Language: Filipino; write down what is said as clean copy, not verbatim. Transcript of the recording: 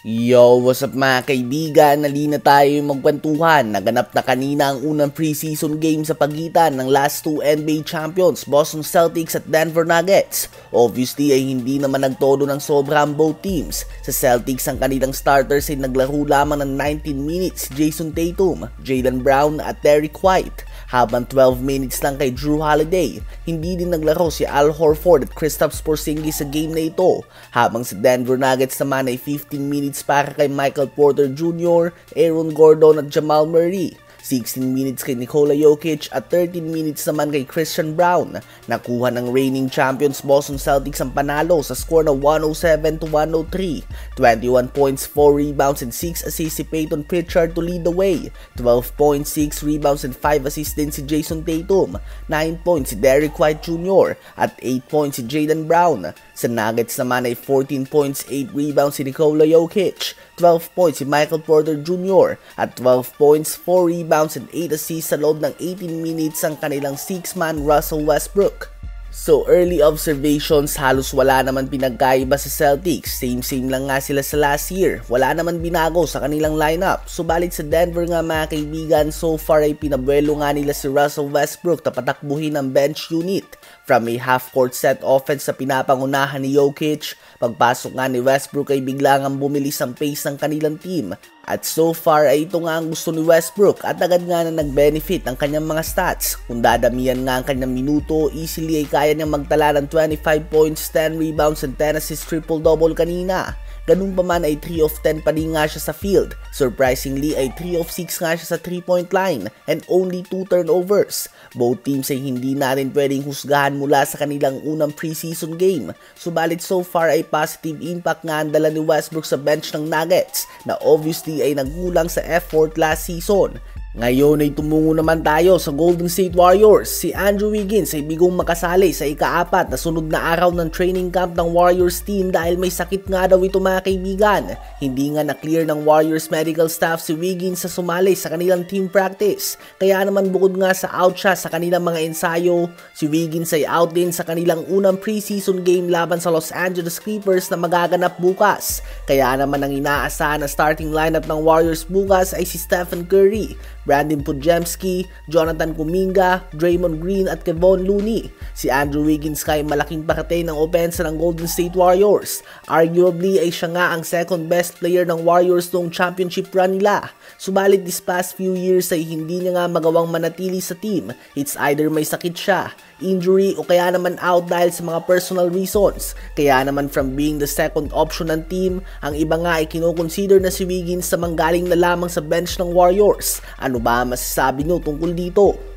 Yo, what's up mga kaibigan? Nalina tayo magkwentuhan. Naganap na kanina ang unang preseason game sa pagitan ng last two NBA champions, Boston Celtics at Denver Nuggets. Obviously ay hindi naman nagtodo ng sobrang both teams. Sa Celtics ang kanilang starters ay naglaro lamang ng 19 minutes, Jason Tatum, Jaylen Brown at Derrick White. Habang 12 minutes lang kay Jrue Holiday. Hindi din naglaro si Al Horford at Kristaps Porzingis sa game na ito. Habang sa Denver Nuggets naman ay 15 minutes para kay Michael Porter Jr., Aaron Gordon at Jamal Murray. 16 minutes kay Nikola Jokic at 13 minutes naman kay Christian Brown. Nakuha ng reigning champions Boston Celtics ang panalo sa score na 107-103. 21 points, 4 rebounds and 6 assists si Peyton Pritchard to lead the way. 12 points, 6 rebounds and 5 assists din si Jason Tatum. 9 points si Derrick White Jr. at 8 points si Jaylen Brown. Sa Nuggets naman ay 14 points, 8 rebounds si Nikola Jokic. 12 points si Michael Porter Jr. at 12 points, 4 rebounds and 8 assists sa loob ng 18 minutes ang kanilang 6-man Russell Westbrook. So early observations, halos wala naman pinagkaiba sa Celtics. Same lang nga sila sa last year. Wala naman binago sa kanilang lineup. Subalit sa Denver nga mga kaibigan, so far ay pinabuelo nga nila si Russell Westbrook na patakbuhin ang bench unit. From a half-court set offense sa pinapangunahan ni Jokic, pagpasok nga ni Westbrook ay biglang ang bumilis ang pace ng kanilang team. At so far ay ito nga ang gusto ni Westbrook at agad nga na nag-benefit ang kanyang mga stats. Kung dadamihan nga ang kanyang minuto, easily ay kaya niyang magtala ng 25 points, 10 rebounds and 10 assists triple-double kanina. Ganun pa man ay 3 of 10 pa din nga siya sa field. Surprisingly ay 3 of 6 nga siya sa 3-point line and only 2 turnovers. Both teams ay hindi natin pwedeng husgahan mula sa kanilang unang preseason game. Subalit so far ay positive impact nga ang dala ni Westbrook sa bench ng Nuggets na obviously ay nagkulang sa effort last season. Ngayon ay tumungo naman tayo sa Golden State Warriors. Si Andrew Wiggins ay bigong makasali sa ika-4 na sunod na araw ng training camp ng Warriors team dahil may sakit nga daw ito mga kaibigan. Hindi nga na-clear ng Warriors medical staff si Wiggins sa sumali sa kanilang team practice. Kaya naman bukod nga sa out siya sa kanilang mga ensayo, si Wiggins ay out din sa kanilang unang preseason game laban sa Los Angeles Clippers na magaganap bukas. Kaya naman ang inaasahan na starting lineup ng Warriors bukas ay si Stephen Curry, Brandon Podziemski, Jonathan Kuminga, Draymond Green at Kevon Looney. Si Andrew Wiggins kay malaking pakatay ng opensa ng Golden State Warriors. Arguably ay siya nga ang second best player ng Warriors noong championship run nila. Subalit this past few years ay hindi niya nga magawang manatili sa team. It's either may sakit siya, injury o kaya naman out dahil sa mga personal reasons. Kaya naman from being the second option ng team, ang iba nga ay kinoconsider na si Wiggins sa manggaling na lamang sa bench ng Warriors. Ano ba masasabi nyo tungkol dito?